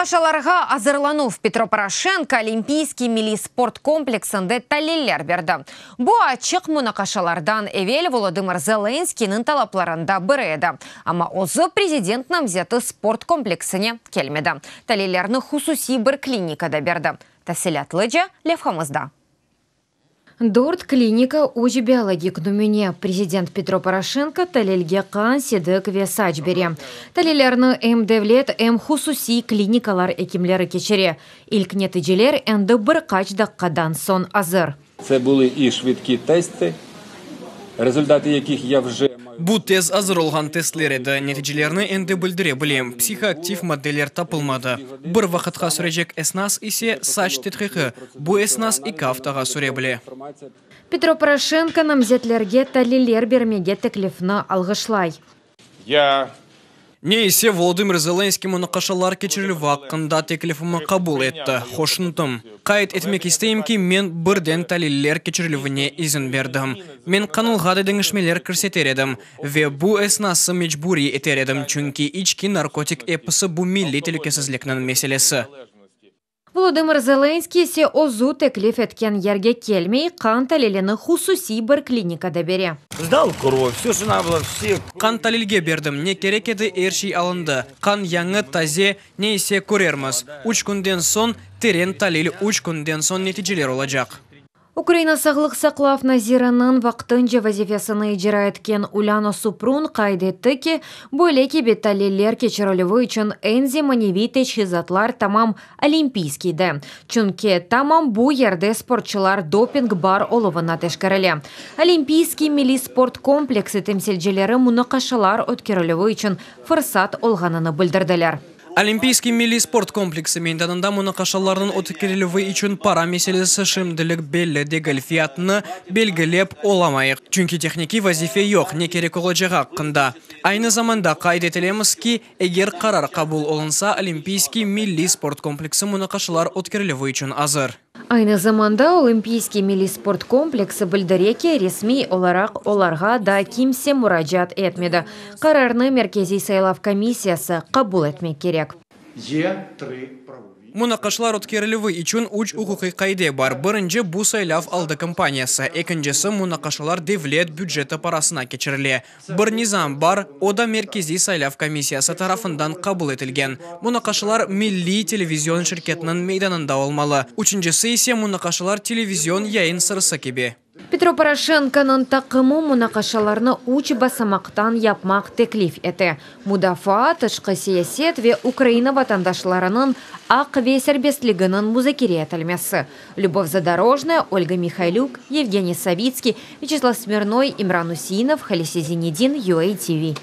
Мунакашаларга азырланув Петро Порошенко Олимпийский милли спорт комплексінде тәлелер берді. Бу ачық мунакашалардан эвел Володимир Зеленскийнің талапларында біреді. Ама озы президент намзеті спорт комплексіне келмеді. Тәлелерні хусуси бір клиникада берді. Тәсілетліде левхамызда. Дорт клиника уж биологик нумене. Президент Петро Порошенко талелге қан седік весач бере. Талелерні девлет хусуси клиникалар екімлері кешере. Ілк нәтижелер әнді бір қачдаққадан сон азыр. Це були і швидкі тести, результати яких я вже Бу тез азыр олған тестлер еді. Нәтижелерні әнді білдіре білем. Психоактив моделлер тапылмады. Бір вақытқа сүрежек эснас исе сач тетхиқы. Бу эснас 2 аптаға сүре біле. Петро Порошенко намзетлерге талелер бермеге теклифны алғышлай. Не есе Володимир Зеленский мунакашалар кечірілі ваққында теклифімі қабыл етті. Хошынтым. Қайт етмек істейім мен бірден талелер кечірілівіне изін бердім. Мен қанылғады деңішмелер кірсетер едім. Ве бу эснасы мечбури етер едім. Чүнки ички наркотик эпісі бу милли телекесізлікнің меселесі. Володимир Зеленский се озу теклиф еткен ерге келмей, қан талелені хусуси бір клиникада бере. Сдал кровь, все, что надо было, все. Қан талелге бердім, не керек еді ершей алынды. Қан яңы тазе не есе көрерміз. 3 күнден сон терен талел 3 күнден сон нәтижелер олacak. Украина сағлық сақлав Назираның вақтынжа вазифесіні ижира еткен Уляна Супрун қайдетті ки, бөлеке бетталелер кечірілігі үшін әнзе маневи течхизатлар тамам олимпийскийді. Чүнке тамам бу ерде спортчылар допинг бар олывына тешкірілі. Олимпийский милли спорт комплексы темселжелері мунакашалар өткерілігі үшін фырсат олғанını білдірділер. Олимпийский милли спорт комплексы менданында мунакашалардың өткерілігі үшін пара меселесі шымділік белі дегіл фиятыны белгілеп оламайық. Чүнки техники вазифе yok, не керек олacak hakkında. Aynı zamanda kaydetilemіз ki, егер қарар қабыл олынса, Олимпийский милли спорт комплексы мунакашалар өткерілігі үшін азыр. Aynı zamanda Олимпийский милли спорт комплексы білдіреке ресми оларақ оларға да кимсе мұражат етмеді. Қарарны Меркези сайлав комиссиясы қабыл етмек керек. Мунакашалар өткерілігі үшін 3 ұқықи қайде бар. Бірінші бу сайлав алды компаниясы, екіншісі мунакашалар девлет бюджеті парасына кечіріле. Бір низам бар, ода Меркези сайлав комиссиясы тарафындан қабыл етілген. Мунакашалар милли телевизион шirketінің мейданында олмалы. Үшіншісі есе мунакашалар телевизион яйын сырысы кебе. Петро Порошенконың тақымы мунакашаларны уч басамақтан yapmak теклиф еті. Мудафа, тышқы сиясет ве Украина ватандашларының ақ ве сербестлігінің музакире етілмесі. Любовь Задорожная, Ольга Михайлюк, Евгений Савицкий, Вячеслав Смирной, Имран Усинов, Халиси Зенедин, UATV.